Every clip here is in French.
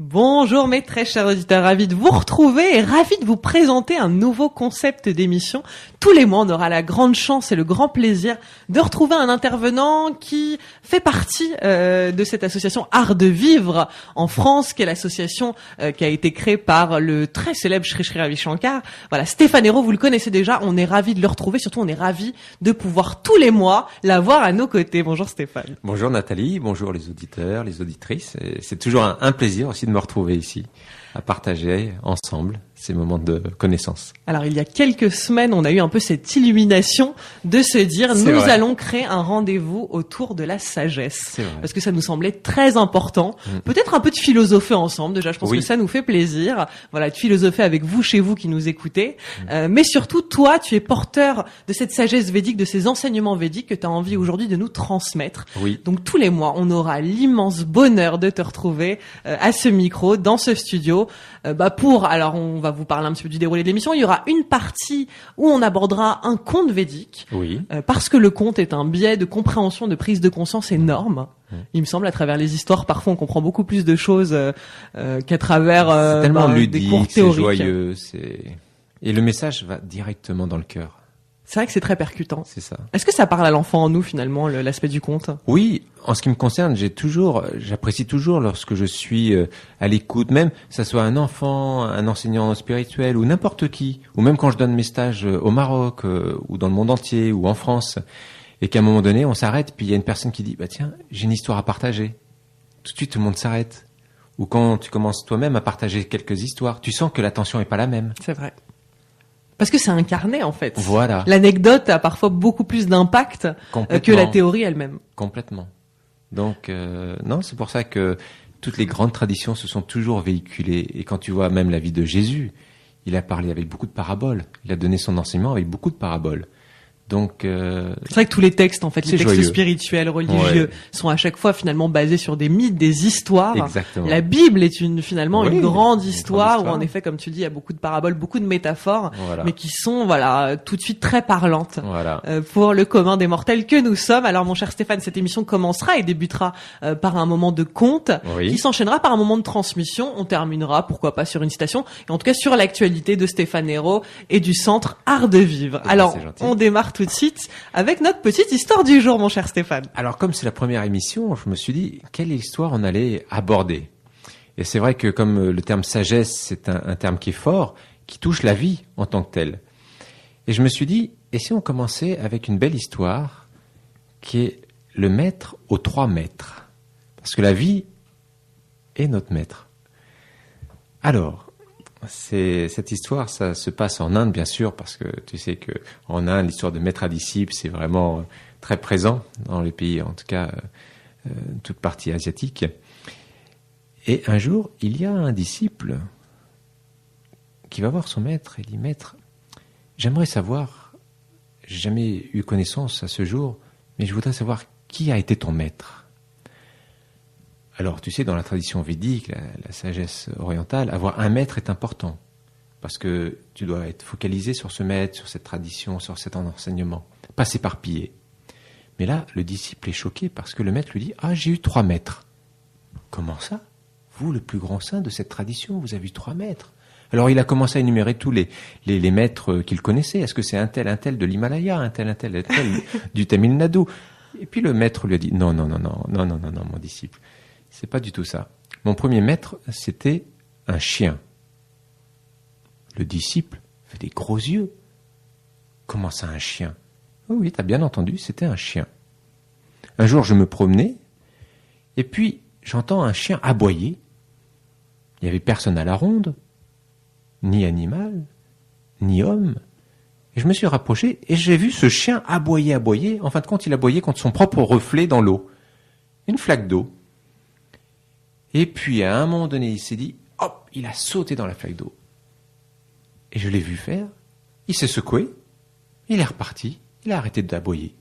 Bonjour mes très chers auditeurs, ravi de vous retrouver et ravi de vous présenter un nouveau concept d'émission. Tous les mois, on aura la grande chance et le grand plaisir de retrouver un intervenant qui fait partie de cette association Art de Vivre en France, qui est l'association qui a été créée par le très célèbre Shri Shri Ravi Shankar. Voilà, Stéphane Hérault, vous le connaissez déjà, on est ravi de le retrouver, surtout on est ravi de pouvoir tous les mois l'avoir à nos côtés. Bonjour Stéphane. Bonjour Nathalie, bonjour les auditeurs, les auditrices. C'est toujours un plaisir aussi de me retrouver ici, à partager ensemble ces moments de connaissance. Alors, il y a quelques semaines, on a eu un peu cette illumination de se dire, nous allons créer un rendez-vous autour de la sagesse. Parce que ça nous semblait très important. Peut-être un peu de philosopher ensemble. Déjà, je pense que ça nous fait plaisir. Voilà, de philosopher avec vous, chez vous, qui nous écoutez. Mais surtout, toi, tu es porteur de cette sagesse védique, de ces enseignements védiques que tu as envie aujourd'hui de nous transmettre. Oui. Donc, tous les mois, on aura l'immense bonheur de te retrouver à ce micro, dans ce studio. Alors, on va vous parler un petit peu du déroulé de l'émission. Il y aura une partie où on abordera un conte védique. Oui. Parce que le conte est un biais de compréhension, de prise de conscience énorme. Il me semble, à travers les histoires, parfois on comprend beaucoup plus de choses qu'à travers c'est tellement ludique, des cours théoriques. C'est joyeux, et le message va directement dans le cœur. C'est vrai que c'est très percutant. C'est ça. Est-ce que ça parle à l'enfant en nous, finalement, l'aspect du conte? Oui, en ce qui me concerne, j'apprécie toujours lorsque je suis à l'écoute, même que ça soit un enfant, un enseignant spirituel ou n'importe qui, ou même quand je donne mes stages au Maroc ou dans le monde entier ou en France, et qu'à un moment donné, on s'arrête, puis il y a une personne qui dit, tiens, j'ai une histoire à partager. Tout de suite, tout le monde s'arrête. Ou quand tu commences toi-même à partager quelques histoires, tu sens que l'attention est pas la même. C'est vrai. Parce que c'est incarné, en fait. Voilà. L'anecdote a parfois beaucoup plus d'impact que la théorie elle-même. Complètement. Donc, non, c'est pour ça que toutes les grandes traditions se sont toujours véhiculées. Et quand tu vois même la vie de Jésus, il a parlé avec beaucoup de paraboles. Il a donné son enseignement avec beaucoup de paraboles. Donc, c'est vrai que tous les textes, en fait, les textes spirituels, religieux, sont à chaque fois finalement basés sur des mythes, des histoires. Exactement. La Bible est une grande histoire où, en effet, comme tu dis, il y a beaucoup de paraboles, beaucoup de métaphores, mais qui sont, tout de suite très parlantes pour le commun des mortels que nous sommes. Alors, mon cher Stéphane, cette émission commencera et débutera par un moment de conte, qui s'enchaînera par un moment de transmission. On terminera, pourquoi pas, sur une citation, et en tout cas sur l'actualité de Stéphane Hérault et du Centre Art de Vivre. Alors, on démarre tout de suite avec notre petite histoire du jour, mon cher Stéphane. Alors, comme c'est la première émission, je me suis dit, quelle histoire on allait aborder? Et c'est vrai que comme le terme sagesse, c'est un terme qui est fort, qui touche la vie en tant que telle. Et je me suis dit, et si on commençait avec une belle histoire qui est le maître aux 3 maîtres? Parce que la vie est notre maître. Alors, cette histoire, ça se passe en Inde, bien sûr, parce que tu sais que en Inde, l'histoire de maître à disciple, c'est vraiment très présent dans les pays, en tout cas, toute partie asiatique. Et un jour, il y a un disciple qui va voir son maître et dit, maître, j'aimerais savoir, j'ai jamais eu connaissance à ce jour, mais je voudrais savoir qui a été ton maître. Alors, tu sais, dans la tradition védique, la sagesse orientale, avoir un maître est important. Parce que tu dois être focalisé sur ce maître, sur cette tradition, sur cet enseignement. Pas s'éparpiller. Mais là, le disciple est choqué parce que le maître lui dit « Ah, j'ai eu 3 maîtres. » Comment ça? Vous, le plus grand saint de cette tradition, vous avez eu 3 maîtres. Alors, il a commencé à énumérer tous les maîtres qu'il connaissait. Est-ce que c'est un tel de l'Himalaya, un tel du Tamil Nadu? Et puis le maître lui a dit « Non, mon disciple. C'est pas du tout ça. Mon premier maître, c'était un chien. » Le disciple fait des gros yeux. Comment ça, un chien? Oh oui, t'as bien entendu, c'était un chien. Un jour, je me promenais, et puis j'entends un chien aboyer. Il n'y avait personne à la ronde, ni animal, ni homme. Et je me suis rapproché, et j'ai vu ce chien aboyer. En fin de compte, il aboyait contre son propre reflet dans l'eau. Une flaque d'eau. Et puis, à un moment donné, il s'est dit, hop, il a sauté dans la flaque d'eau. Et je l'ai vu faire. Il s'est secoué. Il est reparti. Il a arrêté d'aboyer.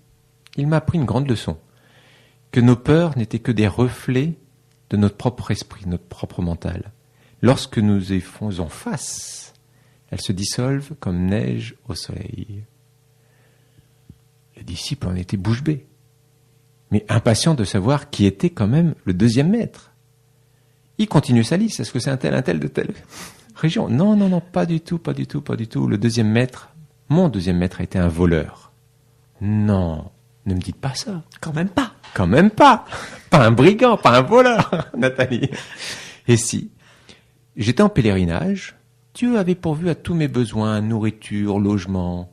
Il m'a appris une grande leçon. Que nos peurs n'étaient que des reflets de notre propre esprit, notre propre mental. Lorsque nous y faisons face, elles se dissolvent comme neige au soleil. Le disciple en était bouche bée, mais impatient de savoir qui était quand même le deuxième maître. Il continue sa liste. Est-ce que c'est un tel de telle région? Non, pas du tout. Le deuxième maître, mon deuxième maître a été un voleur. Non, ne me dites pas ça. Quand même pas. Pas un brigand, pas un voleur, Nathalie. Et si, j'étais en pèlerinage, Dieu avait pourvu à tous mes besoins, nourriture, logement.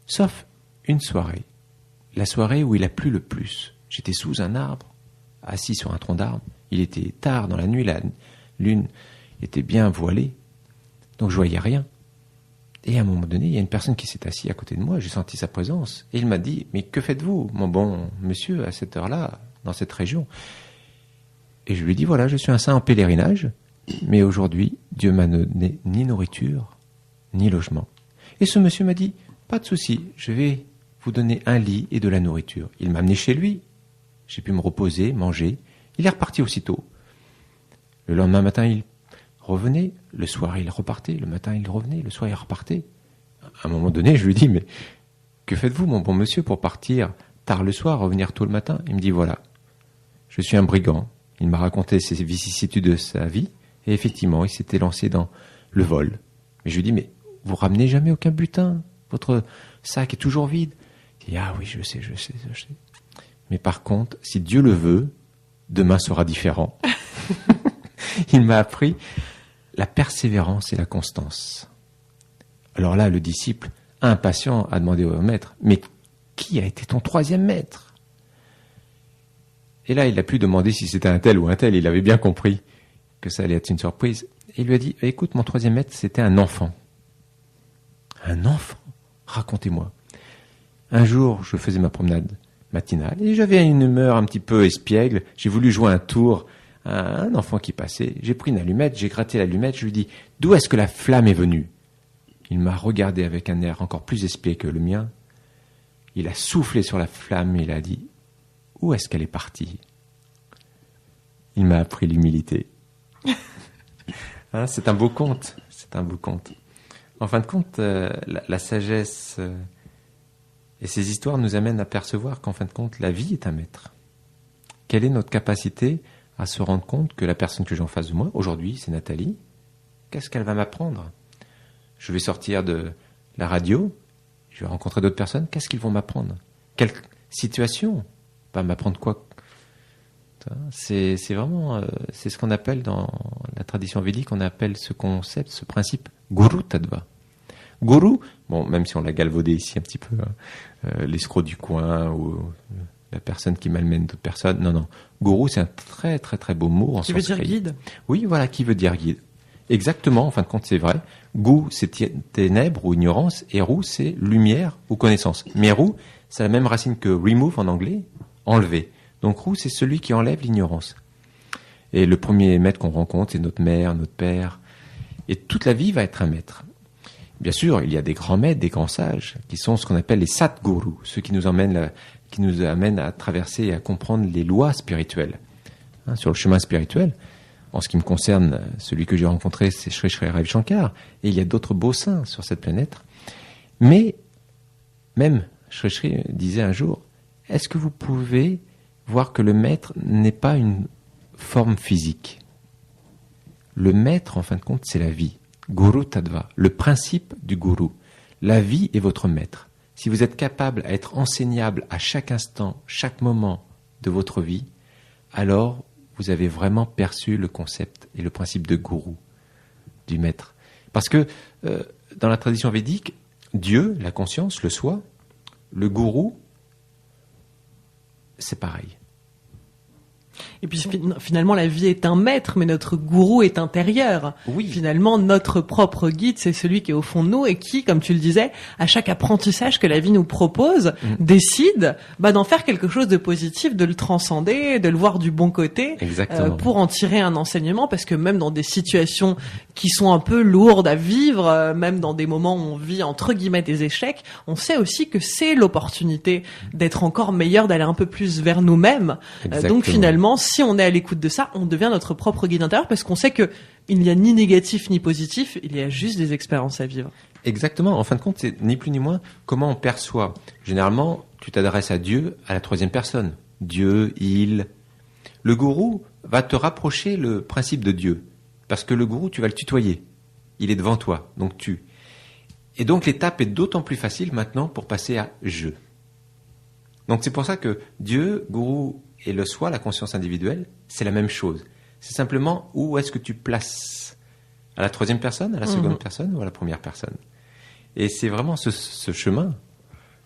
Sauf une soirée. La soirée où il a plu le plus. J'étais sous un arbre, assis sur un tronc d'arbre. Il était tard dans la nuit, la lune était bien voilée. Donc je voyais rien. Et à un moment donné, il y a une personne qui s'est assise à côté de moi, j'ai senti sa présence. Et il m'a dit, mais que faites-vous, mon bon monsieur, à cette heure-là, dans cette région? Et je lui ai dit, voilà, je suis un saint en pèlerinage, mais aujourd'hui, Dieu m'a donné ni nourriture, ni logement. Et ce monsieur m'a dit, pas de souci, je vais vous donner un lit et de la nourriture. Il m'a amené chez lui, j'ai pu me reposer, manger. Il est reparti aussitôt. Le lendemain matin, il revenait, le soir il repartait, le matin il revenait, le soir il repartait. À un moment donné, je lui dis, mais que faites-vous, mon bon monsieur, pour partir tard le soir, revenir tôt le matin? Il me dit, voilà, je suis un brigand. Il m'a raconté ses vicissitudes de sa vie, et effectivement, il s'était lancé dans le vol. Mais je lui dis, mais vous ramenez jamais aucun butin? Votre sac est toujours vide. Il dit, ah oui, je sais. Mais par contre, si Dieu le veut, demain sera différent. Il m'a appris la persévérance et la constance. Alors là, le disciple, impatient, a demandé au maître, mais qui a été ton troisième maître? Et là, il n'a plus demandé si c'était un tel ou un tel, il avait bien compris que ça allait être une surprise. Et il lui a dit, écoute, mon troisième maître, c'était un enfant. Un enfant? Racontez-moi. Un jour, je faisais ma promenade matinale et j'avais une humeur un petit peu espiègle. J'ai voulu jouer un tour à un enfant qui passait. J'ai pris une allumette, j'ai gratté l'allumette, je lui dis, d'où est-ce que la flamme est venue? Il m'a regardé avec un air encore plus espiègle que le mien. Il a soufflé sur la flamme et il a dit, où est-ce qu'elle est partie? Il m'a appris l'humilité. Hein, c'est un beau conte. En fin de compte, la sagesse et ces histoires nous amènent à percevoir qu'en fin de compte, la vie est un maître. Quelle est notre capacité à se rendre compte que la personne que j'ai en face de moi, aujourd'hui, c'est Nathalie, qu'est-ce qu'elle va m'apprendre? Je vais sortir de la radio, je vais rencontrer d'autres personnes, qu'est-ce qu'ils vont m'apprendre? Quelle situation va m'apprendre quoi? C'est vraiment, c'est ce qu'on appelle dans la tradition védique, on appelle ce concept, ce principe, Guru Tattva. Guru, bon, même si on l'a galvaudé ici un petit peu, l'escroc du coin ou la personne qui malmène d'autres personnes. Non. Guru, c'est un très très très beau mot en sanskrit. Qui veut dire guide? Oui, voilà, qui veut dire guide. Exactement, en fin de compte, c'est vrai. Gu, c'est ténèbres ou ignorance, et Ru, c'est lumière ou connaissance. Mais Ru, c'est la même racine que remove en anglais, enlever. Donc Ru, c'est celui qui enlève l'ignorance. Et le premier maître qu'on rencontre, c'est notre mère, notre père. Et toute la vie va être un maître. Bien sûr, il y a des grands maîtres, des grands sages, qui sont ce qu'on appelle les Satgurus, ceux qui nous amènent à traverser et à comprendre les lois spirituelles. Hein, sur le chemin spirituel, en ce qui me concerne, celui que j'ai rencontré, c'est Sri Sri Ravi Shankar, et il y a d'autres beaux saints sur cette planète. Mais, même, Sri Sri disait un jour, est-ce que vous pouvez voir que le maître n'est pas une forme physique? Le maître, en fin de compte, c'est la vie. Guru Tattva, le principe du gourou. La vie est votre maître. Si vous êtes capable à être enseignable à chaque instant, chaque moment de votre vie, alors vous avez vraiment perçu le concept et le principe de gourou, du maître. Parce que dans la tradition védique, Dieu, la conscience, le soi, le gourou, c'est pareil. Et puis finalement, la vie est un maître, mais notre gourou est intérieur. Oui. Finalement, notre propre guide, c'est celui qui est au fond de nous et qui, comme tu le disais, à chaque apprentissage que la vie nous propose, décide d'en faire quelque chose de positif, de le transcender, de le voir du bon côté, pour en tirer un enseignement. Parce que même dans des situations qui sont un peu lourdes à vivre, même dans des moments où on vit entre guillemets des échecs, on sait aussi que c'est l'opportunité d'être encore meilleur, d'aller un peu plus vers nous-mêmes. Donc finalement, si on est à l'écoute de ça, on devient notre propre guide intérieur parce qu'on sait que il n'y a ni négatif ni positif, il y a juste des expériences à vivre. Exactement. En fin de compte, c'est ni plus ni moins comment on perçoit. Généralement, tu t'adresses à Dieu à la troisième personne. Dieu, il. Le gourou va te rapprocher le principe de Dieu. Parce que le gourou, tu vas le tutoyer. Il est devant toi, donc tu. Et donc l'étape est d'autant plus facile maintenant pour passer à je. Donc c'est pour ça que Dieu, gourou et le soi, la conscience individuelle, c'est la même chose. C'est simplement où est-ce que tu places. À la troisième personne, à la seconde personne ou à la première personne. Et c'est vraiment ce chemin.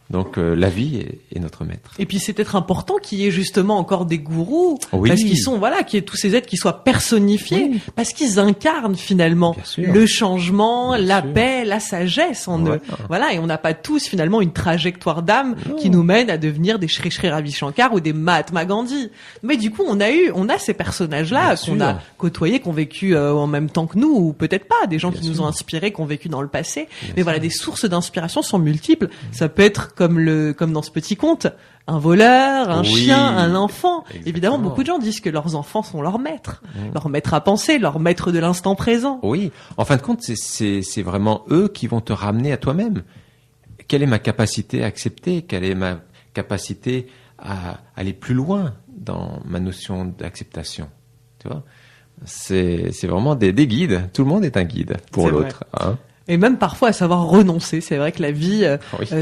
Donc la vie est notre maître. Et puis c'est peut-être important qu'il y ait justement encore des gourous, parce qu'ils sont qu'il y ait tous ces êtres qui soient personnifiés, parce qu'ils incarnent finalement le changement, la paix, la sagesse en eux. Voilà, et on n'a pas tous finalement une trajectoire d'âme qui nous mène à devenir des Sri Sri Ravi Shankar ou des Mahatma Gandhi. Mais du coup, on a ces personnages-là qu'on a côtoyés, qui ont vécu en même temps que nous, ou peut-être pas, des gens qui nous ont inspirés, qui ont vécu dans le passé. Mais voilà, des sources d'inspiration sont multiples. Ça peut être comme dans ce petit conte, un voleur, un chien, un enfant. Exactement. Évidemment, beaucoup de gens disent que leurs enfants sont leurs maîtres, leurs maîtres à penser, leurs maîtres de l'instant présent. Oui, en fin de compte, c'est vraiment eux qui vont te ramener à toi-même. Quelle est ma capacité à accepter? Quelle est ma capacité à aller plus loin dans ma notion d'acceptation? Tu vois, c'est vraiment des guides. Tout le monde est un guide pour l'autre. Hein. Et même parfois à savoir renoncer. C'est vrai que la vie,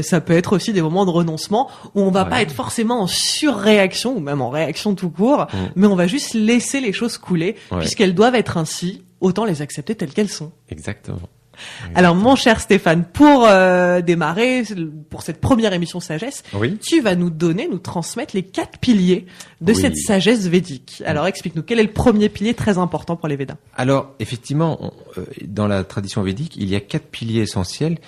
ça peut être aussi des moments de renoncement où on va pas être forcément en surréaction ou même en réaction tout court, mais on va juste laisser les choses couler puisqu'elles doivent être ainsi. Autant les accepter telles qu'elles sont. Exactement. Alors mon cher Stéphane, pour démarrer, pour cette première émission Sagesse, tu vas nous transmettre les 4 piliers de cette sagesse védique. Alors explique-nous, quel est le premier pilier très important pour les Védas? Alors effectivement, dans la tradition védique, il y a 4 piliers essentiels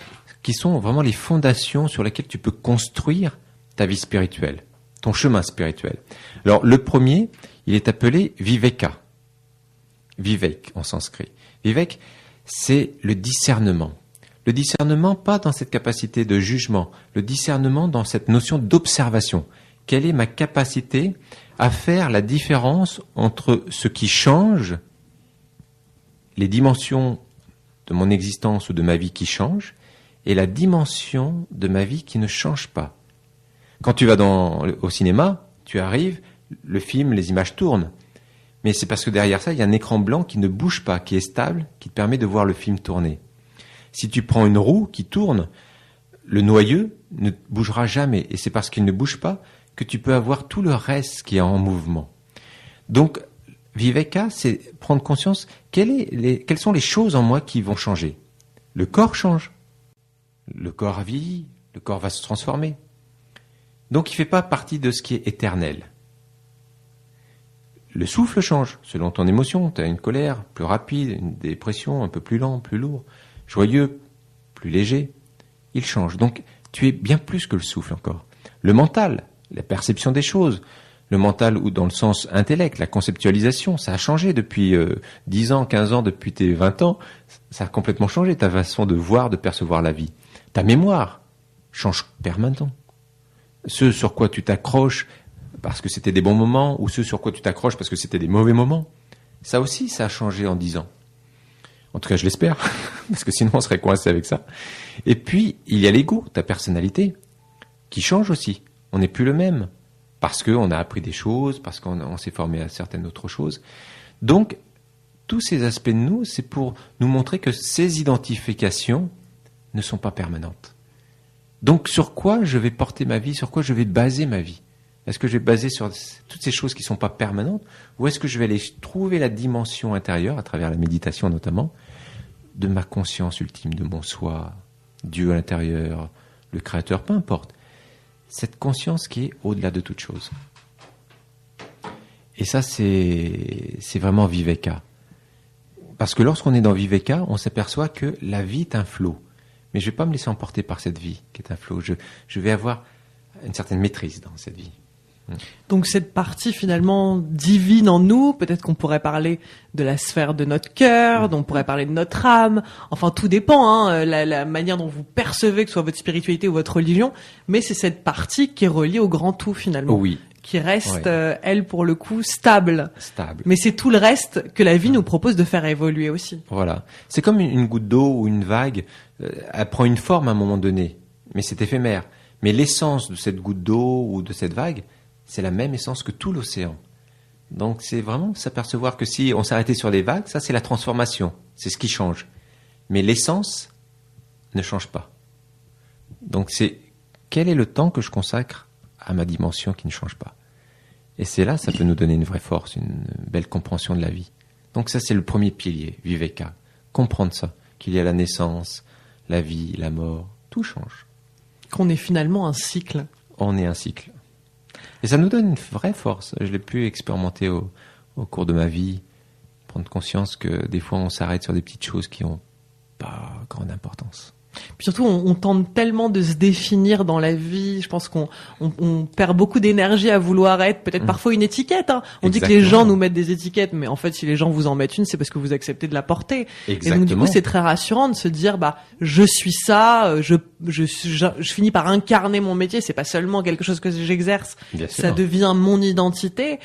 qui sont vraiment les fondations sur lesquelles tu peux construire ta vie spirituelle, ton chemin spirituel. Alors le premier, il est appelé Viveka. Vivek en sanskrit. Vivek, c'est le discernement. Le discernement, pas dans cette capacité de jugement, le discernement dans cette notion d'observation. Quelle est ma capacité à faire la différence entre ce qui change, les dimensions de mon existence ou de ma vie qui changent, et la dimension de ma vie qui ne change pas. Quand tu vas au cinéma, tu arrives, le film, les images tournent. Mais c'est parce que derrière ça, il y a un écran blanc qui ne bouge pas, qui est stable, qui te permet de voir le film tourner. Si tu prends une roue qui tourne, le noyau ne bougera jamais. Et c'est parce qu'il ne bouge pas que tu peux avoir tout le reste qui est en mouvement. Donc, Viveka, c'est prendre conscience quelles sont les choses en moi qui vont changer. Le corps change. Le corps a vieilli. Le corps va se transformer. Donc, il ne fait pas partie de ce qui est éternel. Le souffle change selon ton émotion. Tu as une colère plus rapide, une dépression un peu plus lent, plus lourd, joyeux, plus léger. Il change. Donc, tu es bien plus que le souffle encore. Le mental, la perception des choses. Le mental ou dans le sens intellect, la conceptualisation, ça a changé depuis 10 ans, 15 ans, depuis tes 20 ans. Ça a complètement changé ta façon de voir, de percevoir la vie. Ta mémoire change permanemment. Ce sur quoi tu t'accroches parce que c'était des bons moments, ou ce sur quoi tu t'accroches parce que c'était des mauvais moments. Ça aussi, ça a changé en 10 ans. En tout cas, je l'espère, parce que sinon on serait coincé avec ça. Et puis, il y a l'ego, ta personnalité, qui change aussi. On n'est plus le même, parce qu'on a appris des choses, parce qu'on s'est formé à certaines autres choses. Donc, tous ces aspects de nous, c'est pour nous montrer que ces identifications ne sont pas permanentes. Donc, sur quoi je vais porter ma vie, sur quoi je vais baser ma vie ? Est-ce que je vais baser sur toutes ces choses qui ne sont pas permanentes, ou est-ce que je vais aller trouver la dimension intérieure, à travers la méditation notamment, de ma conscience ultime, de mon soi, Dieu à l'intérieur, le Créateur, peu importe. Cette conscience qui est au-delà de toute chose. Et ça, c'est vraiment Viveka. Parce que lorsqu'on est dans Viveka, on s'aperçoit que la vie est un flot. Mais je ne vais pas me laisser emporter par cette vie qui est un flot. Je vais avoir une certaine maîtrise dans cette vie. Donc cette partie finalement divine en nous, peut-être qu'on pourrait parler de la sphère de notre cœur, on pourrait parler de notre âme, enfin tout dépend, la manière dont vous percevez, que ce soit votre spiritualité ou votre religion, mais c'est cette partie qui est reliée au grand tout finalement. Oui. Qui reste, elle, pour le coup, stable. Stable. Mais c'est tout le reste que la vie nous propose de faire évoluer aussi. Voilà. C'est comme une goutte d'eau ou une vague, elle prend une forme à un moment donné, mais c'est éphémère. Mais l'essence de cette goutte d'eau ou de cette vague, c'est la même essence que tout l'océan. Donc c'est vraiment s'apercevoir que si on s'arrêtait sur les vagues, ça c'est la transformation, c'est ce qui change. Mais l'essence ne change pas. Donc c'est quel est le temps que je consacre à ma dimension qui ne change pas. Et c'est là, ça peut nous donner une vraie force, une belle compréhension de la vie. Donc ça c'est le premier pilier, Viveka. Comprendre ça, qu'il y a la naissance, la vie, la mort, tout change. Qu'on est finalement un cycle. On est un cycle. Et ça nous donne une vraie force. Je l'ai pu expérimenter au cours de ma vie, prendre conscience que des fois on s'arrête sur des petites choses qui n'ont pas grande importance. Puis surtout, on tente tellement de se définir dans la vie. Je pense qu'on perd beaucoup d'énergie à vouloir être peut-être parfois une étiquette. Hein. On dit que les gens nous mettent des étiquettes, mais en fait, si les gens vous en mettent une, c'est parce que vous acceptez de la porter. Exactement. Et donc du coup, c'est très rassurant de se dire, je suis ça. Je finis par incarner mon métier. C'est pas seulement quelque chose que j'exerce. Ça devient mon identité.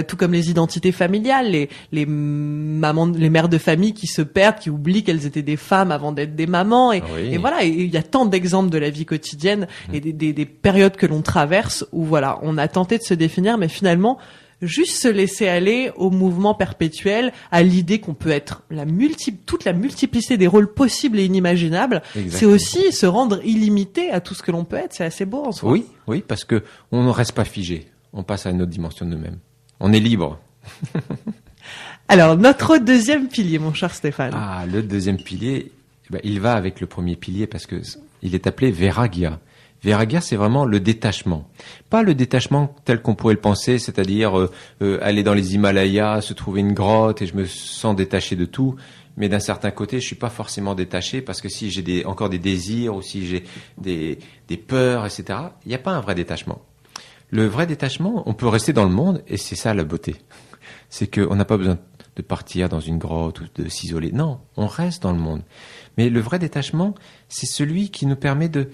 Tout comme les identités familiales, les mères de famille qui se perdent, qui oublient qu'elles étaient des femmes avant d'être des mamans. Et voilà, il y a tant d'exemples de la vie quotidienne et des périodes que l'on traverse où voilà, on a tenté de se définir, mais finalement, juste se laisser aller au mouvement perpétuel, à l'idée qu'on peut être toute la multiplicité des rôles possibles et inimaginables. Exactement. C'est aussi se rendre illimité à tout ce que l'on peut être. C'est assez beau en soi. Oui, parce que on ne reste pas figé. On passe à une autre dimension de nous-mêmes. On est libre. Alors, notre deuxième pilier, mon cher Stéphane. Ah, le deuxième pilier, il va avec le premier pilier parce que il est appelé Vairagya. Vairagya, c'est vraiment le détachement. Pas le détachement tel qu'on pourrait le penser, c'est-à-dire aller dans les Himalayas, se trouver une grotte et je me sens détaché de tout. Mais d'un certain côté, je suis pas forcément détaché parce que si j'ai encore des désirs ou si j'ai des peurs, etc., il n'y a pas un vrai détachement. Le vrai détachement, on peut rester dans le monde et c'est ça la beauté. C'est qu'on n'a pas besoin de partir dans une grotte ou de s'isoler. Non, on reste dans le monde. Mais le vrai détachement, c'est celui qui nous permet de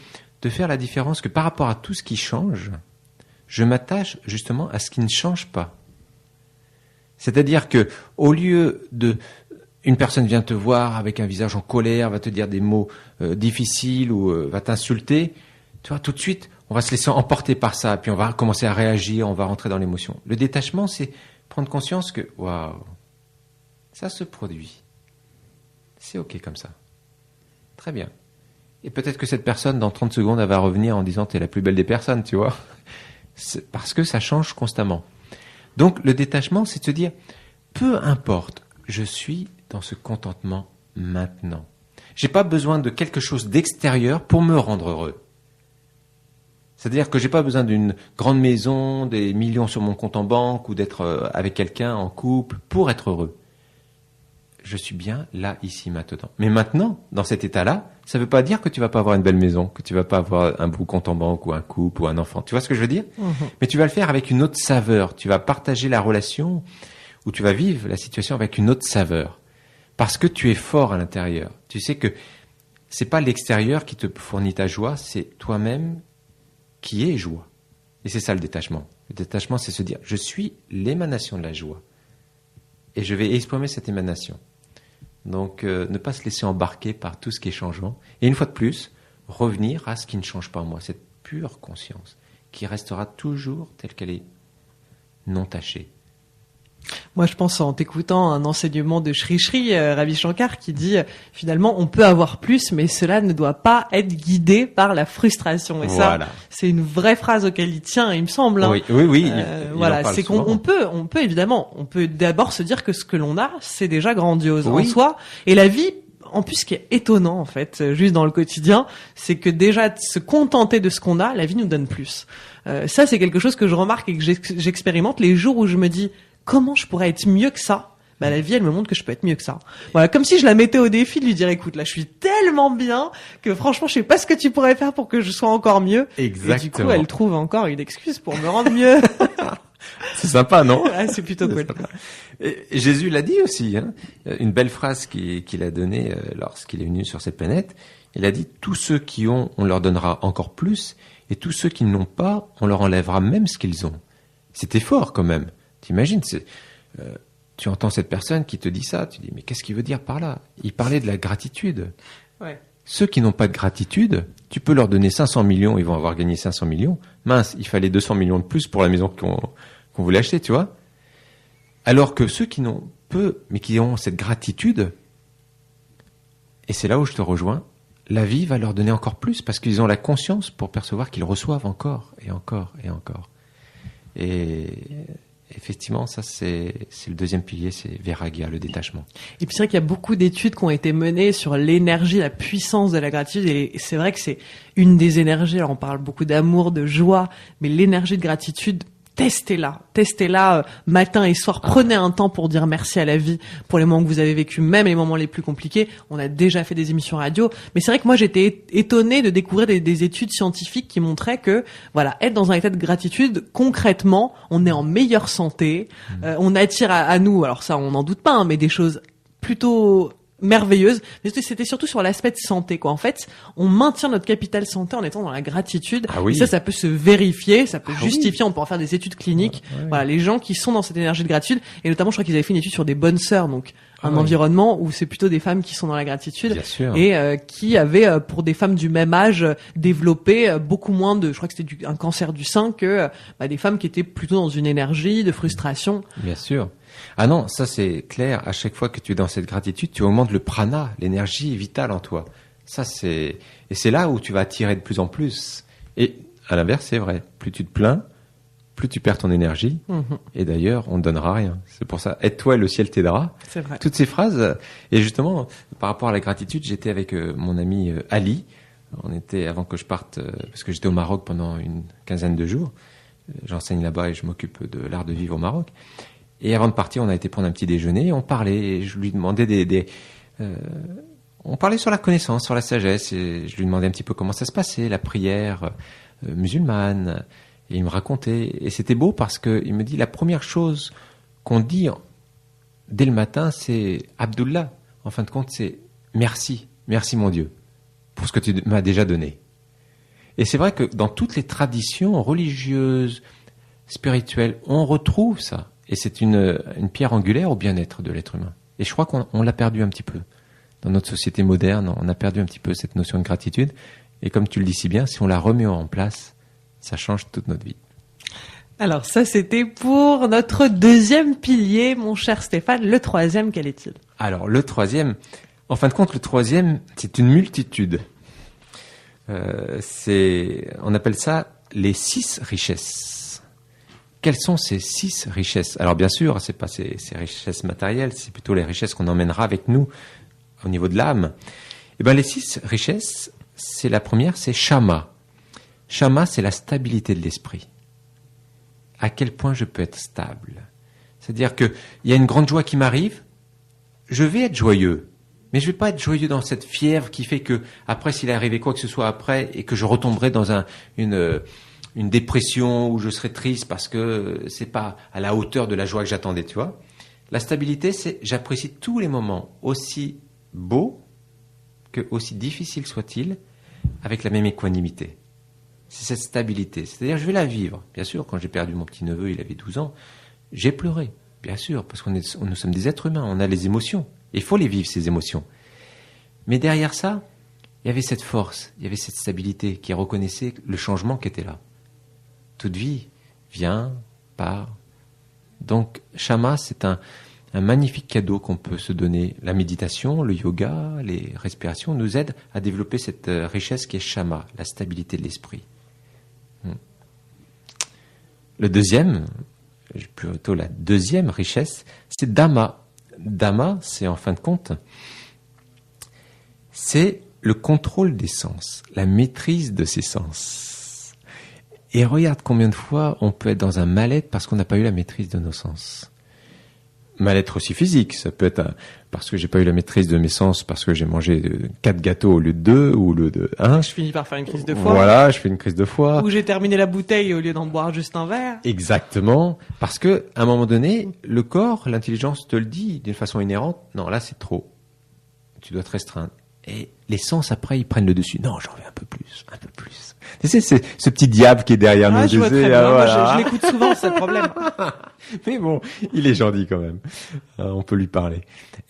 faire la différence que par rapport à tout ce qui change, je m'attache justement à ce qui ne change pas. C'est-à-dire que au lieu une personne vient te voir avec un visage en colère, va te dire des mots difficiles ou va t'insulter, tu vois, tout de suite, on va se laisser emporter par ça, puis on va commencer à réagir, on va rentrer dans l'émotion. Le détachement, c'est prendre conscience que, waouh, ça se produit. C'est OK comme ça. Très bien. Et peut-être que cette personne, dans 30 secondes, elle va revenir en disant « t'es la plus belle des personnes », tu vois. C'est parce que ça change constamment. Donc, le détachement, c'est de se dire « peu importe, je suis dans ce contentement maintenant. J'ai pas besoin de quelque chose d'extérieur pour me rendre heureux. » C'est-à-dire que j'ai pas besoin d'une grande maison, des millions sur mon compte en banque ou d'être avec quelqu'un en couple pour être heureux. Je suis bien là, ici, maintenant. Mais maintenant, dans cet état-là, ça ne veut pas dire que tu vas pas avoir une belle maison, que tu vas pas avoir un beau compte en banque ou un couple ou un enfant. Tu vois ce que je veux dire ? Mais tu vas le faire avec une autre saveur. Tu vas partager la relation ou tu vas vivre la situation avec une autre saveur. Parce que tu es fort à l'intérieur. Tu sais que c'est pas l'extérieur qui te fournit ta joie, c'est toi-même qui es joie. Et c'est ça le détachement. Le détachement, c'est se dire, je suis l'émanation de la joie. Et je vais exprimer cette émanation. Donc, ne pas se laisser embarquer par tout ce qui est changeant. Et une fois de plus, revenir à ce qui ne change pas en moi, cette pure conscience qui restera toujours telle qu'elle est, non tachée. Moi, je pense en t'écoutant un enseignement de Sri Sri Ravi Shankar qui dit finalement on peut avoir plus, mais cela ne doit pas être guidé par la frustration. Et voilà. Ça, c'est une vraie phrase auquel il tient, il me semble. Oui, oui. Voilà, c'est qu'on peut évidemment, on peut d'abord se dire que ce que l'on a, c'est déjà grandiose en soi, et la vie. En plus, ce qui est étonnant, en fait, juste dans le quotidien, c'est que déjà, de se contenter de ce qu'on a, la vie nous donne plus. Ça, c'est quelque chose que je remarque et que j'expérimente les jours où je me dis comment je pourrais être mieux que ça. La vie, elle me montre que je peux être mieux que ça. Voilà, comme si je la mettais au défi de lui dire, écoute, là, je suis tellement bien que franchement, je sais pas ce que tu pourrais faire pour que je sois encore mieux. Exactement. Et du coup, elle trouve encore une excuse pour me rendre mieux. C'est sympa, non? Ah, c'est plutôt cool. Et Jésus l'a dit aussi, hein. Une belle phrase qu'il a donnée lorsqu'il est venu sur cette planète. Il a dit, tous ceux qui ont, on leur donnera encore plus, et tous ceux qui n'ont pas, on leur enlèvera même ce qu'ils ont. C'était fort quand même. T'imagines, tu entends cette personne qui te dit ça, tu dis, mais qu'est-ce qu'il veut dire par là? Il parlait de la gratitude. Ouais. Ceux qui n'ont pas de gratitude, tu peux leur donner 500 millions, ils vont avoir gagné 500 millions. Mince, il fallait 200 millions de plus pour la maison qu'on voulait acheter, tu vois. Alors que ceux qui n'ont peu, mais qui ont cette gratitude, et c'est là où je te rejoins, la vie va leur donner encore plus parce qu'ils ont la conscience pour percevoir qu'ils reçoivent encore et encore et encore. Et effectivement, ça c'est le deuxième pilier, c'est Vairagya, le détachement. Et puis c'est vrai qu'il y a beaucoup d'études qui ont été menées sur l'énergie, la puissance de la gratitude, et c'est vrai que c'est une des énergies. Alors on parle beaucoup d'amour, de joie, mais l'énergie de gratitude, testez-la matin et soir. Prenez un temps pour dire merci à la vie pour les moments que vous avez vécu, même les moments les plus compliqués. On a déjà fait des émissions radio, mais c'est vrai que moi j'étais étonnée de découvrir des études scientifiques qui montraient que voilà, être dans un état de gratitude, concrètement, on est en meilleure santé, on attire à nous, alors ça on n'en doute pas, hein, mais des choses plutôt merveilleuse, mais c'était surtout sur l'aspect de santé, quoi. En fait, on maintient notre capital santé en étant dans la gratitude. Ah oui. Et ça peut se vérifier, ça peut justifier, on peut en faire des études cliniques. Ah, oui. Voilà, les gens qui sont dans cette énergie de gratitude, et notamment, je crois qu'ils avaient fait une étude sur des bonnes sœurs, donc un environnement où c'est plutôt des femmes qui sont dans la gratitude et qui avaient, pour des femmes du même âge, développé beaucoup moins de, je crois que c'était un cancer du sein que des femmes qui étaient plutôt dans une énergie de frustration. Bien sûr. Ah non, ça c'est clair. À chaque fois que tu es dans cette gratitude, tu augmentes le prana, l'énergie vitale en toi. Ça et c'est là où tu vas attirer de plus en plus. Et à l'inverse, c'est vrai. Plus tu te plains, plus tu perds ton énergie. Et d'ailleurs, on ne donnera rien. C'est pour ça, aide-toi et le ciel t'aidera. C'est vrai. Toutes ces phrases. Et justement, par rapport à la gratitude, j'étais avec mon ami Ali. On était, avant que je parte, parce que j'étais au Maroc pendant une quinzaine de jours. J'enseigne là-bas et je m'occupe de l'art de vivre au Maroc. Et avant de partir, on a été prendre un petit déjeuner et on parlait. Et je lui demandais on parlait sur la connaissance, sur la sagesse. Et je lui demandais un petit peu comment ça se passait, la prière musulmane. Et il me racontait. Et c'était beau parce qu'il me dit, la première chose qu'on dit dès le matin, c'est Abdullah. En fin de compte, c'est merci. Merci mon Dieu pour ce que tu m'as déjà donné. Et c'est vrai que dans toutes les traditions religieuses, spirituelles, on retrouve ça. Et c'est une pierre angulaire au bien-être de l'être humain. Et je crois qu'on l'a perdu un petit peu. Dans notre société moderne, on a perdu un petit peu cette notion de gratitude. Et comme tu le dis si bien, si on la remet en place, ça change toute notre vie. Alors ça, c'était pour notre deuxième pilier, mon cher Stéphane. Le troisième, quel est-il ? Alors le troisième, en fin de compte, le troisième, c'est une multitude. On appelle ça les 6 richesses. Quelles sont ces 6 richesses ? Alors bien sûr, c'est pas ces richesses matérielles, c'est plutôt les richesses qu'on emmènera avec nous au niveau de l'âme. Et ben les 6 richesses, c'est la première, c'est Shama. Shama, c'est la stabilité de l'esprit. À quel point je peux être stable ? C'est-à-dire que il y a une grande joie qui m'arrive, je vais être joyeux, mais je vais pas être joyeux dans cette fièvre qui fait que après, s'il est arrivé quoi que ce soit après et que je retomberai dans une dépression où je serai triste parce que c'est pas à la hauteur de la joie que j'attendais, tu vois. La stabilité, c'est j'apprécie tous les moments, aussi beaux que aussi difficiles soient-ils, avec la même équanimité. C'est cette stabilité. C'est-à-dire, je vais la vivre. Bien sûr, quand j'ai perdu mon petit-neveu, il avait 12 ans, j'ai pleuré. Bien sûr, parce nous sommes des êtres humains, on a les émotions. Il faut les vivre, ces émotions. Mais derrière ça, il y avait cette force, il y avait cette stabilité qui reconnaissait le changement qui était là. Toute vie vient, part. Donc, Shama, c'est un magnifique cadeau qu'on peut se donner. La méditation, le yoga, les respirations nous aident à développer cette richesse qui est Shama, la stabilité de l'esprit. Le deuxième, plutôt la deuxième richesse, c'est Dhamma. Dhamma, c'est en fin de compte, c'est le contrôle des sens, la maîtrise de ses sens. Et regarde combien de fois on peut être dans un mal-être parce qu'on n'a pas eu la maîtrise de nos sens. Mal-être aussi physique, ça peut être parce que j'ai pas eu la maîtrise de mes sens, parce que j'ai mangé 4 gâteaux au lieu de 2 ou au lieu de 1. Je finis par faire une crise de foie. Voilà, je fais une crise de foie. Ou j'ai terminé la bouteille au lieu d'en boire juste un verre. Exactement, parce que à un moment donné, le corps, l'intelligence te le dit d'une façon inhérente. Non, là c'est trop. Tu dois te restreindre. Et les sens, après, ils prennent le dessus. Non, j'en veux un peu plus, un peu plus. Tu sais, c'est ce petit diable qui est derrière nous. Je vois très bien. Voilà. Je l'écoute souvent, c'est le problème. Mais bon, il est gentil quand même. On peut lui parler.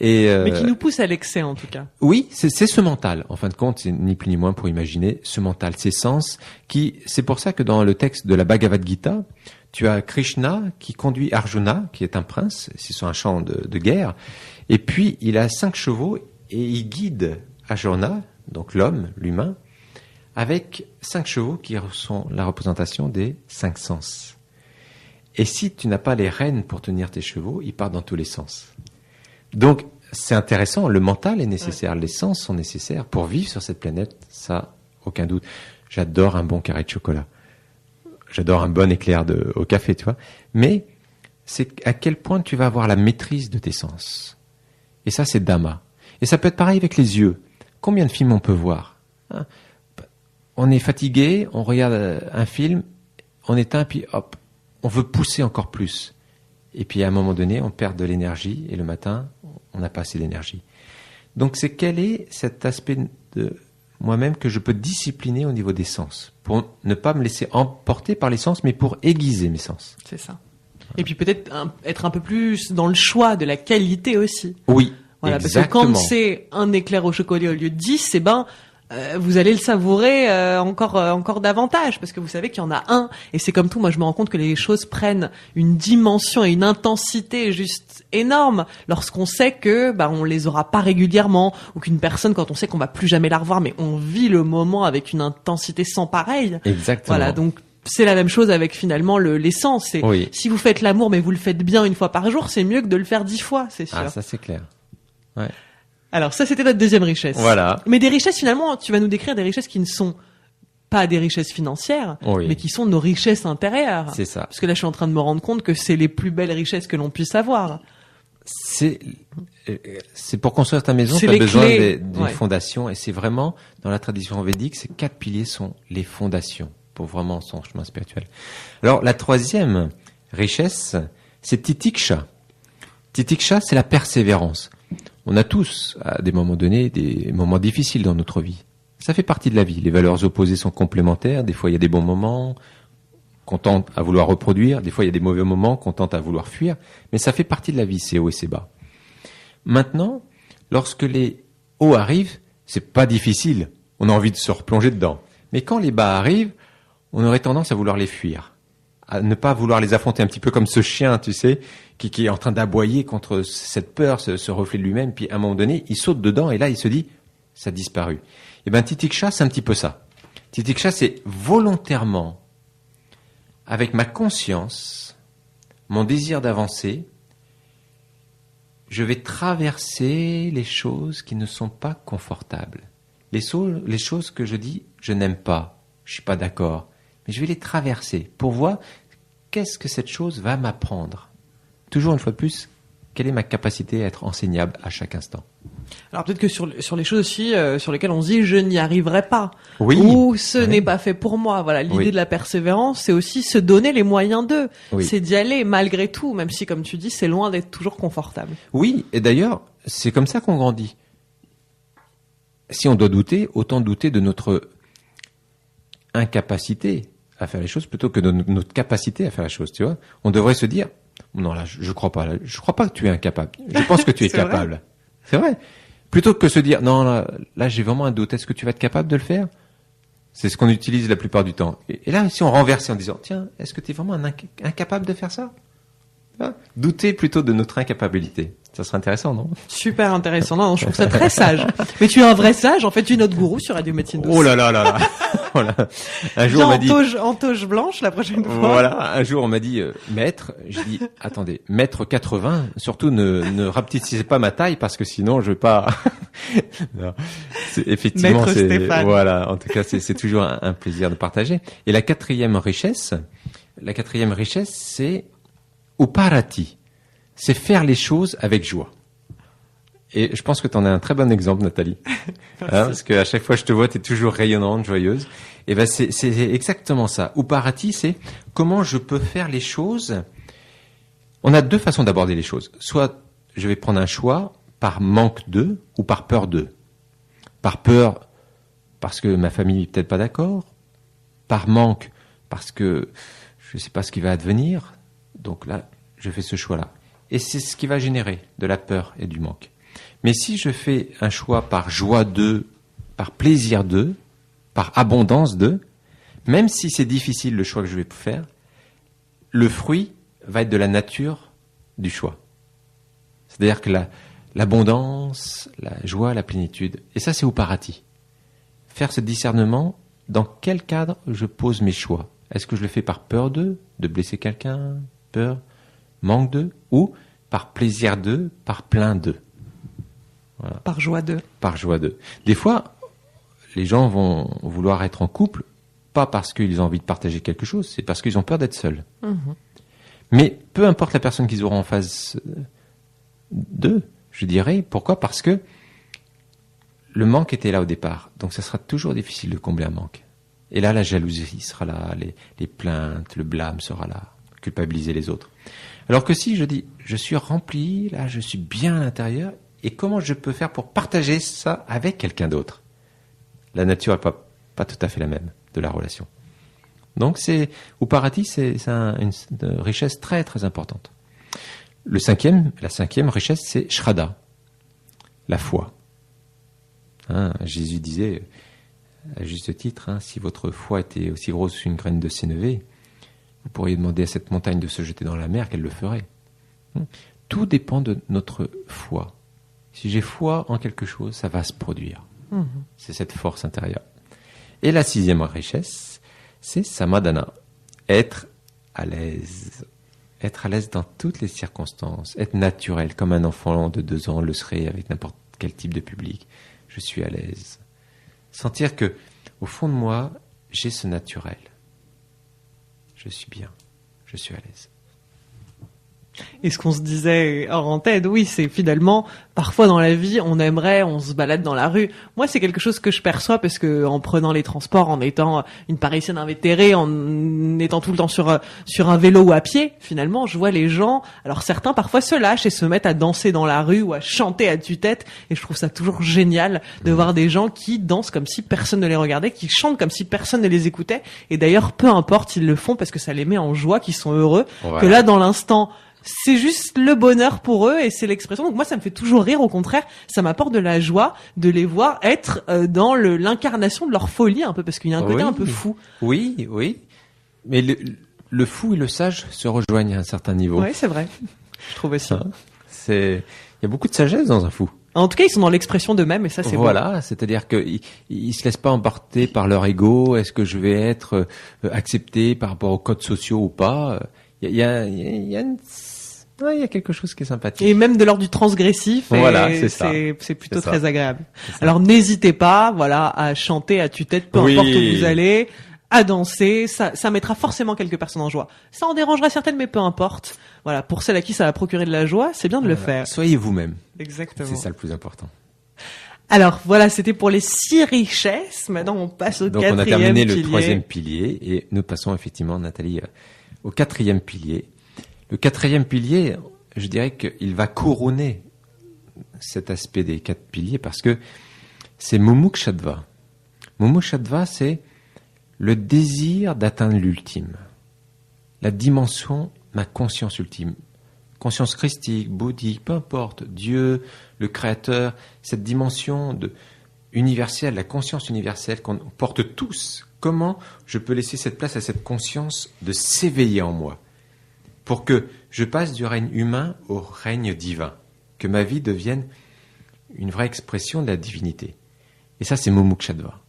Mais qui nous pousse à l'excès, en tout cas. Oui, c'est ce mental. En fin de compte, c'est ni plus ni moins pour imaginer ce mental, ces sens qui, c'est pour ça que dans le texte de la Bhagavad Gita, tu as Krishna qui conduit Arjuna, qui est un prince, c'est sur un champ de guerre, et puis il a 5 chevaux et il guide Arjuna, donc l'humain, avec 5 chevaux qui sont la représentation des 5 sens. Et si tu n'as pas les rênes pour tenir tes chevaux, ils partent dans tous les sens. Donc, c'est intéressant, le mental est nécessaire, les sens sont nécessaires pour vivre sur cette planète, ça, aucun doute. J'adore un bon carré de chocolat. J'adore un bon éclair au café, tu vois. Mais c'est à quel point tu vas avoir la maîtrise de tes sens. Et ça, c'est Dhamma. Et ça peut être pareil avec les yeux. Combien de films on peut voir, hein? On est fatigué, on regarde un film, on éteint, puis hop, on veut pousser encore plus. Et puis à un moment donné, on perd de l'énergie, et le matin, on n'a pas assez d'énergie. Donc quel est cet aspect de moi-même que je peux discipliner au niveau des sens, pour ne pas me laisser emporter par les sens, mais pour aiguiser mes sens. C'est ça. Et puis peut-être être un peu plus dans le choix de la qualité aussi. Oui, voilà, exactement. Parce que quand c'est un éclair au chocolat au lieu de 10, vous allez le savourer encore davantage, parce que vous savez qu'il y en a un. Et c'est comme tout, moi je me rends compte que les choses prennent une dimension et une intensité juste énorme lorsqu'on sait que on les aura pas régulièrement, ou qu'une personne, quand on sait qu'on va plus jamais la revoir, mais on vit le moment avec une intensité sans pareille. Exactement. Voilà, donc c'est la même chose avec finalement l'essence. Oui. Si vous faites l'amour mais vous le faites bien une fois par jour, c'est mieux que de le faire 10 fois, c'est sûr. Ah, ça c'est clair. Ouais. Alors ça, c'était notre deuxième richesse. Voilà. Mais des richesses, finalement, tu vas nous décrire des richesses qui ne sont pas des richesses financières, mais qui sont nos richesses intérieures. C'est ça. Parce que là, je suis en train de me rendre compte que c'est les plus belles richesses que l'on puisse avoir. C'est pour construire ta maison, tu as besoin d'une fondation, et c'est vraiment, dans la tradition védique, ces 4 piliers sont les fondations pour vraiment son chemin spirituel. Alors, la troisième richesse, c'est titiksha. Titiksha, c'est la persévérance. On a tous, à des moments donnés, des moments difficiles dans notre vie. Ça fait partie de la vie. Les valeurs opposées sont complémentaires. Des fois, il y a des bons moments qu'on tente à vouloir reproduire. Des fois, il y a des mauvais moments qu'on tente à vouloir fuir. Mais ça fait partie de la vie, ces hauts et ces bas. Maintenant, lorsque les hauts arrivent, c'est pas difficile. On a envie de se replonger dedans. Mais quand les bas arrivent, on aurait tendance à vouloir les fuir, à ne pas vouloir les affronter, un petit peu comme ce chien, tu sais, qui est en train d'aboyer contre cette peur, ce reflet de lui-même, puis à un moment donné, il saute dedans, et là, il se dit, ça a disparu. Et bien, titiksha, c'est un petit peu ça. Titiksha, c'est volontairement, avec ma conscience, mon désir d'avancer, je vais traverser les choses qui ne sont pas confortables. Les choses que je dis, je n'aime pas, je suis pas d'accord, mais je vais les traverser pour voir qu'est-ce que cette chose va m'apprendre. Toujours une fois de plus, quelle est ma capacité à être enseignable à chaque instant. Alors peut-être que sur les choses aussi sur lesquelles on se dit je n'y arriverai pas, ou ce n'est pas fait pour moi. Voilà, l'idée de la persévérance, c'est aussi se donner les moyens d'eux. C'est d'y aller malgré tout, même si, comme tu dis, c'est loin d'être toujours confortable. Oui, et d'ailleurs, c'est comme ça qu'on grandit. Si on doit douter, autant douter de notre incapacité à faire les choses plutôt que de notre capacité à faire les choses, tu vois. On devrait se dire, non là, je crois pas, je crois pas que tu es incapable. Je pense que tu es capable. Vrai. C'est vrai. Plutôt que se dire, non là j'ai vraiment un doute, est-ce que tu vas être capable de le faire? C'est ce qu'on utilise la plupart du temps. Et là, si on renversait en disant, tiens, est-ce que tu es vraiment incapable de faire ça? Douter plutôt de notre incapacité. Ça serait intéressant, non? Super intéressant. Non, je trouve ça très sage. Mais tu es un vrai sage. En fait, tu es notre gourou sur Radio Médecine Douce. Oh là là là là. Voilà. Un jour, on m'a dit. En toge blanche la prochaine fois. Voilà. Un jour, on m'a dit, maître. J'ai dit, attendez, mètre 80. Surtout, ne rapetissez pas ma taille parce que sinon, je vais pas. Non. Effectivement, maître c'est. Stéphane. Voilà. En tout cas, c'est toujours un plaisir de partager. Et la quatrième richesse, c'est uparati. C'est faire les choses avec joie. Et je pense que tu en as un très bon exemple, Nathalie. Parce qu'à chaque fois que je te vois, tu es toujours rayonnante, joyeuse. Et ben c'est exactement ça. Uparati, c'est comment je peux faire les choses. On a 2 façons d'aborder les choses. Soit je vais prendre un choix par manque de ou par peur de. Par peur parce que ma famille n'est peut-être pas d'accord. Par manque parce que je ne sais pas ce qui va advenir. Donc là, je fais ce choix-là. Et c'est ce qui va générer de la peur et du manque. Mais si je fais un choix par joie de, par plaisir de, par abondance de, même si c'est difficile le choix que je vais faire, le fruit va être de la nature du choix. C'est-à-dire que l'abondance, la joie, la plénitude. Et ça, c'est Uparati. Faire ce discernement, dans quel cadre je pose mes choix. Est-ce que je le fais par peur de blesser quelqu'un, peur, manque de, ou par plaisir de, par plein de. Voilà. Par joie de. Par joie de. Des fois, les gens vont vouloir être en couple, pas parce qu'ils ont envie de partager quelque chose, c'est parce qu'ils ont peur d'être seuls. Mais peu importe la personne qu'ils auront en face d'eux, je dirais, pourquoi ? Parce que le manque était là au départ, donc ça sera toujours difficile de combler un manque. Et là, la jalousie sera là, les plaintes, le blâme sera là, culpabiliser les autres. Alors que si je dis, je suis rempli, là, je suis bien à l'intérieur, et comment je peux faire pour partager ça avec quelqu'un d'autre ? La nature n'est pas tout à fait la même de la relation. Donc, Uparati, c'est une richesse très, très importante. La cinquième richesse, c'est Shraddha, la foi. Jésus disait, à juste titre, si votre foi était aussi grosse qu'une graine de sénévé, vous pourriez demander à cette montagne de se jeter dans la mer, qu'elle le ferait. Tout dépend de notre foi. Si j'ai foi en quelque chose, ça va se produire. C'est cette force intérieure. Et la sixième richesse, c'est Samadhana. Être à l'aise. Être à l'aise dans toutes les circonstances. Être naturel, comme un enfant de 2 ans le serait avec n'importe quel type de public. Je suis à l'aise. Sentir que, au fond de moi, j'ai ce naturel. Je suis bien. Je suis à l'aise. Et ce qu'on se disait hors antenne, oui, c'est finalement, parfois dans la vie, on se balade dans la rue. Moi, c'est quelque chose que je perçois parce que en prenant les transports, en étant une Parisienne invétérée, en étant tout le temps sur un vélo ou à pied, finalement, je vois les gens, alors certains parfois se lâchent et se mettent à danser dans la rue ou à chanter à tue-tête, et je trouve ça toujours génial de voir des gens qui dansent comme si personne ne les regardait, qui chantent comme si personne ne les écoutait, et d'ailleurs, peu importe, ils le font parce que ça les met en joie, qu'ils sont heureux, voilà. Que là, dans l'instant, c'est juste le bonheur pour eux et c'est l'expression. Donc moi, ça me fait toujours rire. Au contraire, ça m'apporte de la joie de les voir être dans l'incarnation de leur folie un peu, parce qu'il y a un côté un peu fou. Oui. Mais le fou et le sage se rejoignent à un certain niveau. Oui, c'est vrai. Je trouve aussi. Il y a beaucoup de sagesse dans un fou. En tout cas, ils sont dans l'expression d'eux-mêmes et ça, c'est voilà, c'est-à-dire qu'ils se laissent pas emporter par leur ego. Est-ce que je vais être accepté par rapport aux codes sociaux ou pas ? Il y a quelque chose qui est sympathique. Et même de l'ordre du transgressif. Voilà, c'est ça. C'est plutôt très agréable. Alors n'hésitez pas, à chanter à tue-tête, peu importe où vous allez, à danser. Ça mettra forcément quelques personnes en joie. Ça en dérangera certaines, mais peu importe. Voilà, pour celles à qui ça va procurer de la joie, c'est bien de le faire. Soyez vous-même. Exactement. C'est ça le plus important. Alors voilà, c'était pour les 6 richesses. Maintenant, on passe au 4e pilier. Donc on a terminé le 3e pilier et nous passons effectivement, Nathalie, au 4e pilier. Le 4e pilier, je dirais qu'il va couronner cet aspect des 4 piliers parce que c'est Mumukshadva. Mumukshadva, c'est le désir d'atteindre l'ultime. La dimension, ma conscience ultime. Conscience christique, bouddhique, peu importe, Dieu, le Créateur, cette dimension universelle, la conscience universelle qu'on porte tous. Comment je peux laisser cette place à cette conscience de s'éveiller en moi pour que je passe du règne humain au règne divin, que ma vie devienne une vraie expression de la divinité. Et ça, c'est Mumukshadva,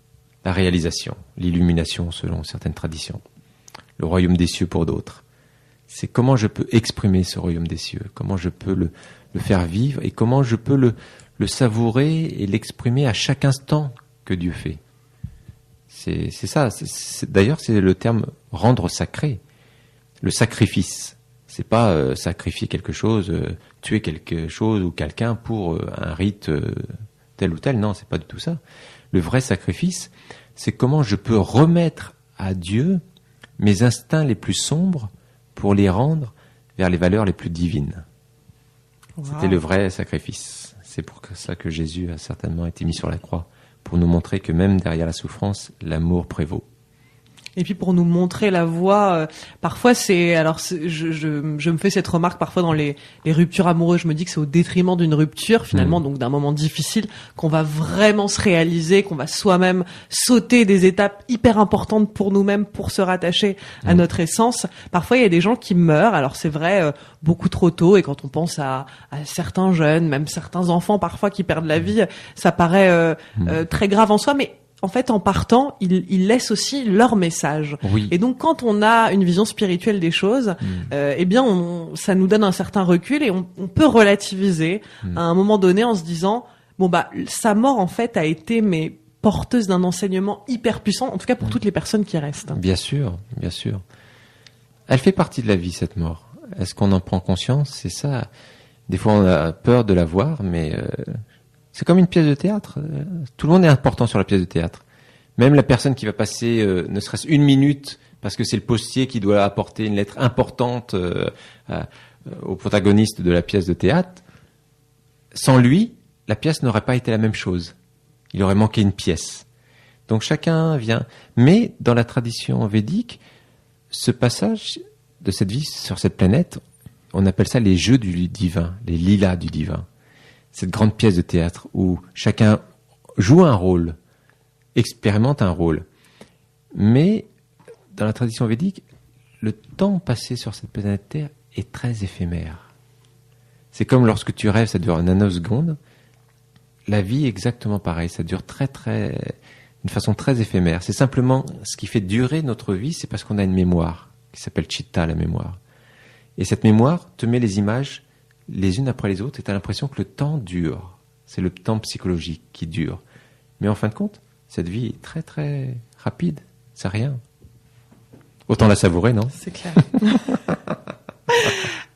la réalisation, l'illumination selon certaines traditions, le royaume des cieux pour d'autres. C'est comment je peux exprimer ce royaume des cieux, comment je peux le faire vivre et comment je peux le savourer et l'exprimer à chaque instant que Dieu fait. C'est ça. D'ailleurs, c'est le terme rendre sacré. Le sacrifice. C'est pas sacrifier quelque chose, tuer quelque chose ou quelqu'un pour un rite tel ou tel. Non, c'est pas du tout ça. Le vrai sacrifice, c'est comment je peux remettre à Dieu mes instincts les plus sombres pour les rendre vers les valeurs les plus divines. Wow. C'était le vrai sacrifice. C'est pour ça que Jésus a certainement été mis sur la croix, pour nous montrer que même derrière la souffrance, l'amour prévaut. Et puis pour nous montrer la voie, parfois je me fais cette remarque parfois dans les ruptures amoureuses, je me dis que c'est au détriment d'une rupture finalement, donc d'un moment difficile, qu'on va vraiment se réaliser, qu'on va soi-même sauter des étapes hyper importantes pour nous-mêmes pour se rattacher à notre essence. Parfois il y a des gens qui meurent, alors c'est vrai, beaucoup trop tôt, et quand on pense à certains jeunes, même certains enfants parfois qui perdent la vie, ça paraît très grave en soi, mais en fait, en partant, ils laissent aussi leur message. Oui. Et donc, quand on a une vision spirituelle des choses, eh bien, ça nous donne un certain recul et on peut relativiser à un moment donné en se disant, bon bah, sa mort en fait a été porteuse d'un enseignement hyper puissant, en tout cas pour toutes les personnes qui restent. Bien sûr, bien sûr. Elle fait partie de la vie, cette mort. Est-ce qu'on en prend conscience? C'est ça. Des fois, on a peur de la voir, mais c'est comme une pièce de théâtre. Tout le monde est important sur la pièce de théâtre. Même la personne qui va passer ne serait-ce 1 minute, parce que c'est le postier qui doit apporter une lettre importante au protagoniste de la pièce de théâtre. Sans lui, la pièce n'aurait pas été la même chose. Il aurait manqué une pièce. Donc chacun vient. Mais dans la tradition védique, ce passage de cette vie sur cette planète, on appelle ça les jeux du divin, les lilas du divin. Cette grande pièce de théâtre où chacun joue un rôle, expérimente un rôle. Mais dans la tradition védique, le temps passé sur cette planète Terre est très éphémère. C'est comme lorsque tu rêves, ça dure une nanoseconde. La vie est exactement pareil, ça dure d'une façon très éphémère. C'est simplement ce qui fait durer notre vie, c'est parce qu'on a une mémoire qui s'appelle Chitta, la mémoire. Et cette mémoire te met les images les unes après les autres, et tu as l'impression que le temps dure. C'est le temps psychologique qui dure. Mais en fin de compte, cette vie est très très rapide, c'est rien. Autant la savourer, non? C'est clair.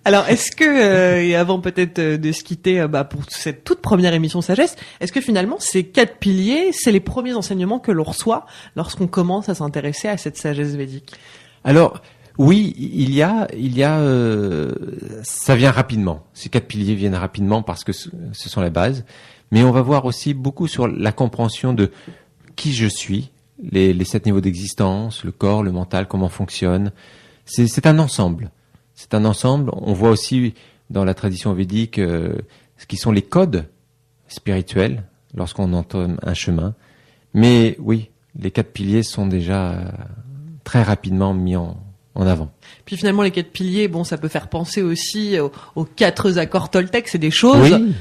Alors, est-ce que, et avant peut-être de se quitter pour cette toute première émission Sagesse, est-ce que finalement ces 4 piliers, c'est les premiers enseignements que l'on reçoit lorsqu'on commence à s'intéresser à cette sagesse védique? Alors, oui, il y a, ça vient rapidement. Ces 4 piliers viennent rapidement parce que ce sont les bases. Mais on va voir aussi beaucoup sur la compréhension de qui je suis, les 7 niveaux d'existence, le corps, le mental, comment fonctionne. C'est un ensemble. C'est un ensemble. On voit aussi dans la tradition védique ce qui sont les codes spirituels lorsqu'on entame un chemin. Mais oui, les 4 piliers sont déjà très rapidement mis en avant. Puis finalement, les 4 piliers, ça peut faire penser aussi aux 4 accords Toltec. C'est des choses, oui.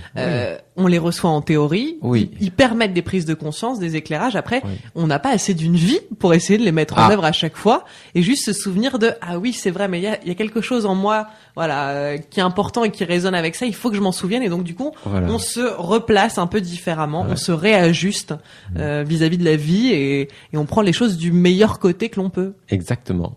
On les reçoit en théorie, oui. Ils permettent des prises de conscience, des éclairages. Après, on n'a pas assez d'une vie pour essayer de les mettre en œuvre à chaque fois, et juste se souvenir de ah oui, c'est vrai, mais il y a quelque chose en moi, qui est important et qui résonne avec ça. Il faut que je m'en souvienne, et donc du coup, on se replace un peu différemment, on se réajuste vis-à-vis de la vie, et on prend les choses du meilleur côté que l'on peut. Exactement.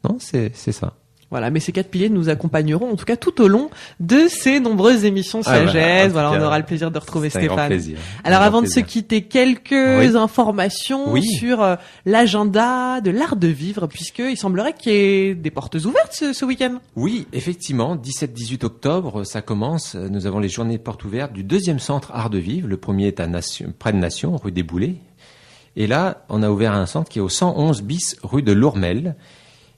Non, c'est ça. Voilà, mais ces 4 piliers nous accompagneront en tout cas tout au long de ces nombreuses émissions Sagesse. On aura le plaisir de retrouver Stéphane. Un grand plaisir. Alors avant de se quitter, quelques informations sur l'agenda de l'art de vivre, puisqu'il semblerait qu'il y ait des portes ouvertes ce week-end. Oui, effectivement, 17-18 octobre, ça commence. Nous avons les journées de portes ouvertes du 2e centre art de vivre. Le premier est près de Nation, rue des Boulets. Et là, on a ouvert un centre qui est au 111 bis rue de Lourmel.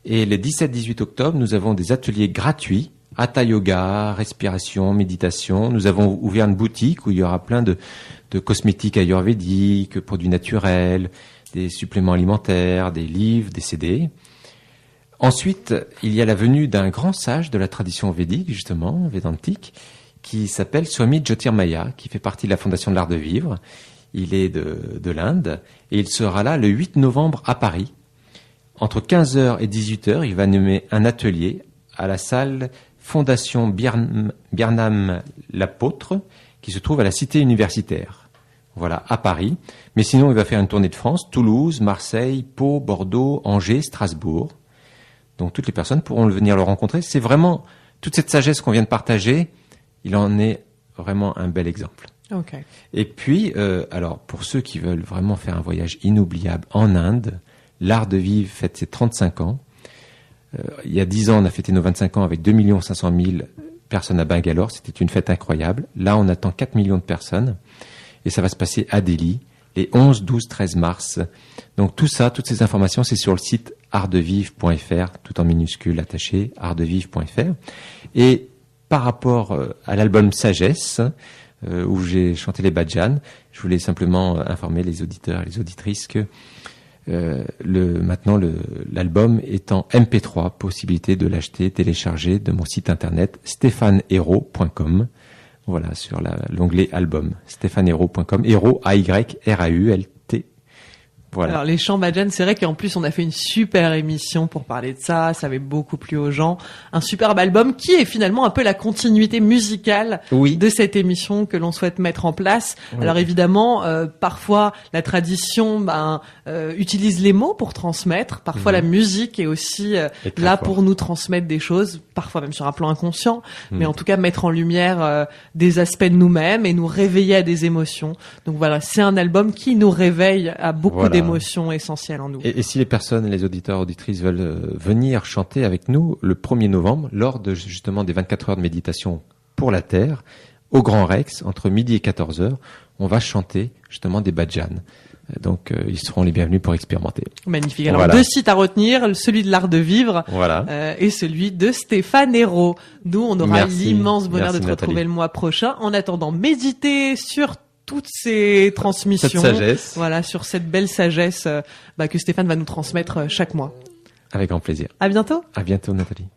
Et les 17-18 octobre, nous avons des ateliers gratuits, Hatha Yoga, respiration, méditation. Nous avons ouvert une boutique où il y aura plein de cosmétiques ayurvédiques, produits naturels, des suppléments alimentaires, des livres, des CD. Ensuite, il y a la venue d'un grand sage de la tradition védique, justement, védantique, qui s'appelle Swami Jyotirmaya, qui fait partie de la Fondation de l'Art de Vivre. Il est de l'Inde et il sera là le 8 novembre à Paris. Entre 15h et 18h, il va nommer un atelier à la salle Fondation Birnam l'Apôtre, qui se trouve à la Cité universitaire. Voilà, à Paris. Mais sinon, il va faire une tournée de France, Toulouse, Marseille, Pau, Bordeaux, Angers, Strasbourg. Donc toutes les personnes pourront venir le rencontrer. C'est vraiment, toute cette sagesse qu'on vient de partager, il en est vraiment un bel exemple. Okay. Et puis, alors, pour ceux qui veulent vraiment faire un voyage inoubliable en Inde, l'art de vivre fête ses 35 ans. Il y a 10 ans, on a fêté nos 25 ans avec 2 500 000 personnes à Bangalore. C'était une fête incroyable. Là, on attend 4 millions de personnes. Et ça va se passer à Delhi, les 11, 12, 13 mars. Donc tout ça, toutes ces informations, c'est sur le site artdevive.fr, tout en minuscule attaché, artdevive.fr. Et par rapport à l'album Sagesse, où j'ai chanté les Badjans, je voulais simplement informer les auditeurs et les auditrices que maintenant l'album est en MP3, possibilité de l'acheter, télécharger de mon site internet stéphaneherault.com. Voilà, sur l'onglet album, stéphaneherault.com, Hérault, A-Y-R-A-U-L-T. Voilà. Alors les chants Badjans, c'est vrai qu'en plus on a fait une super émission pour parler de ça avait beaucoup plu aux gens. Un superbe album qui est finalement un peu la continuité musicale de cette émission que l'on souhaite mettre en place. Oui. Alors évidemment, parfois la tradition utilise les mots pour transmettre, parfois la musique est aussi là pour nous transmettre des choses, parfois même sur un plan inconscient, mais en tout cas mettre en lumière des aspects de nous-mêmes et nous réveiller à des émotions. Donc voilà, c'est un album qui nous réveille à beaucoup d'émotions essentielles en nous. Et si les personnes, les auditeurs, auditrices veulent venir chanter avec nous le 1er novembre, lors de justement des 24 heures de méditation pour la Terre, au Grand Rex, entre midi et 14h, on va chanter justement des Badjans. Donc ils seront les bienvenus pour expérimenter. Magnifique. Alors 2 sites à retenir, celui de l'art de vivre et celui de Stéphane Hérault. Nous, on aura l'immense bonheur de te retrouver le mois prochain. En attendant, méditez sur toutes ces transmissions, cette sagesse. Voilà, sur cette belle sagesse que Stéphane va nous transmettre chaque mois. Avec grand plaisir. À bientôt. À bientôt, Nathalie.